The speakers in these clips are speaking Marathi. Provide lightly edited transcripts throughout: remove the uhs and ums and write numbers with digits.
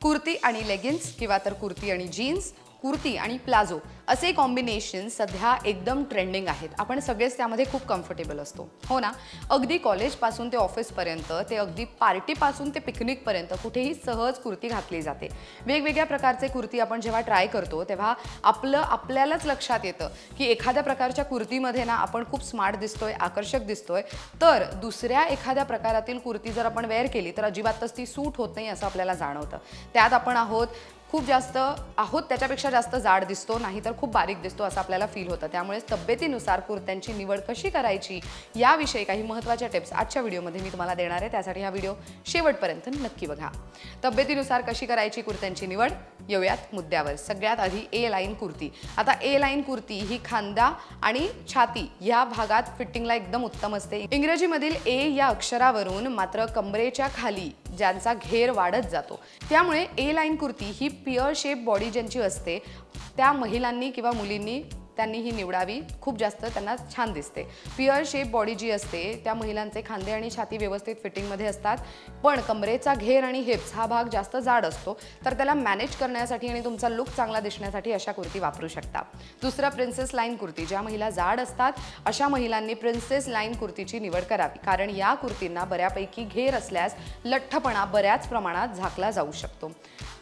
कुर्ती आणि लेगिन्स किंवा तर कुर्ती आणि जीन्स, कुर्ती आणि प्लाझो असे कॉम्बिनेशन सध्या एकदम ट्रेंडिंग आहेत. आपण सगळेच त्यामध्ये खूप कम्फर्टेबल असतो, हो ना? अगदी कॉलेजपासून ते ऑफिसपर्यंत, ते अगदी पार्टीपासून ते पिकनिकपर्यंत कुठेही सहज कुर्ती घातली जाते. वेगवेगळ्या प्रकारचे कुर्ती आपण जेव्हा ट्राय करतो तेव्हा आपल्यालाच लक्षात येतं की एखाद्या प्रकारच्या कुर्तीमध्ये ना आपण खूप स्मार्ट दिसतोय, आकर्षक दिसतोय, तर दुसऱ्या एखाद्या प्रकारातील कुर्ती जर आपण वेअर केली तर अजिबातच ती सूट होत नाही असं आपल्याला जाणवतं. त्यात आपण खूप जास्त त्याच्यापेक्षा जास्त जाड दिसतो, नाही तर खूप बारीक दिसतो असं आपल्याला फील होतं. त्यामुळे तब्येतीनुसार कुर्त्यांची निवड कशी करायची याविषयी काही महत्त्वाच्या टिप्स आजच्या व्हिडिओमध्ये मी तुम्हाला देणार आहे. त्यासाठी हा व्हिडिओ शेवटपर्यंत नक्की बघा. तब्येतीनुसार कशी करायची कुर्त्यांची निवड, येऊयात मुद्द्यावर. सगळ्यात आधी ए लाईन कुर्ती. आता ए लाईन कुर्ती ही खांदा आणि छाती या भागात फिटिंगला एकदम उत्तम असते. इंग्रजीमधील ए या अक्षरावरून मात्र कमरेच्या खाली ज्यांचा घेर वाढत जातो, त्यामुळे ए लाईन कुर्ती ही पियर शेप बॉडी ज्यांची असते त्या महिलांनी किंवा मुलींनी त्यांनी ही निवडावी. खूप जास्त त्यांना छान दिसते. पियर शेप बॉडी जी असते त्या महिलांचे खांदे आणि छाती व्यवस्थित फिटिंगमध्ये असतात, पण कमरेचा घेर आणि हिप्स हा भाग जास्त जाड असतो, तर त्याला मॅनेज करण्यासाठी आणि तुमचा लुक चांगला दिसण्यासाठी अशा कुर्ती वापरू शकता. दुसरं प्रिन्सेस लाईन कुर्ती. ज्या महिला जाड असतात अशा महिलांनी प्रिन्सेस लाईन कुर्तीची निवड करावी, कारण या कुर्तींना बऱ्यापैकी घेर असल्यास लठ्ठपणा बऱ्याच प्रमाणात झाकला जाऊ शकतो.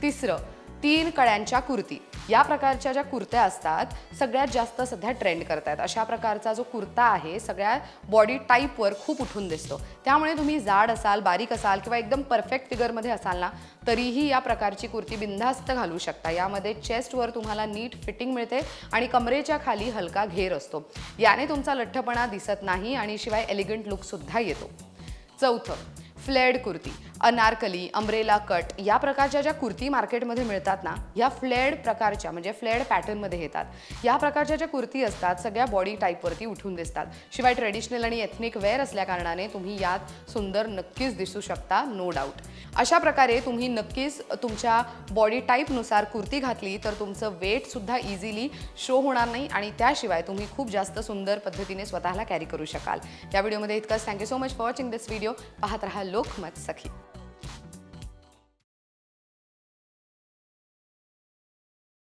तिसरं 3 कळ्यांच्या कुर्ती. या प्रकारच्या ज्या कुर्त्या असतात सगळ्यात जास्त सध्या ट्रेंड करतात. अशा प्रकारचा जो कुर्ता आहे सगळ्या बॉडी टाईपवर खूप उठून दिसतो. त्यामुळे तुम्ही जाड असाल, बारीक असाल किंवा एकदम परफेक्ट फिगरमध्ये असाल ना, तरीही या प्रकारची कुर्ती बिनधास्त घालू शकता. यामध्ये चेस्टवर तुम्हाला नीट फिटिंग मिळते आणि कमरेच्या खाली हलका घेर असतो. याने तुमचा लठ्ठपणा दिसत नाही आणि शिवाय एलिगंट लुकसुद्धा येतो. चौथं fled kurti. Anarkali, umbrella cut या प्रकारच्या ज्या कुर्ती मार्केटमध्ये मिळतात ना, या फ्लेड प्रकारच्या म्हणजे फ्लेड पॅटर्नमध्ये येतात. या प्रकारच्या ज्या कुर्ती असतात सगळ्या बॉडी टाईपवरती उठून दिसतात. शिवाय ट्रेडिशनल आणि एथनिक वेअर असल्याकारणाने तुम्ही यात सुंदर नक्कीच दिसू शकता, नो डाऊट. अशा प्रकारे तुम्ही नक्कीच तुमच्या बॉडी टाईपनुसार कुर्ती घातली तर तुमचं वेटसुद्धा इझिली शो होणार नाही आणि त्याशिवाय तुम्ही खूप जास्त सुंदर पद्धतीने स्वतःला कॅरी करू शकाल. या व्हिडिओमध्ये इतकंच. Thank you so much for watching this video. पाहत रहा लोकमत सखी.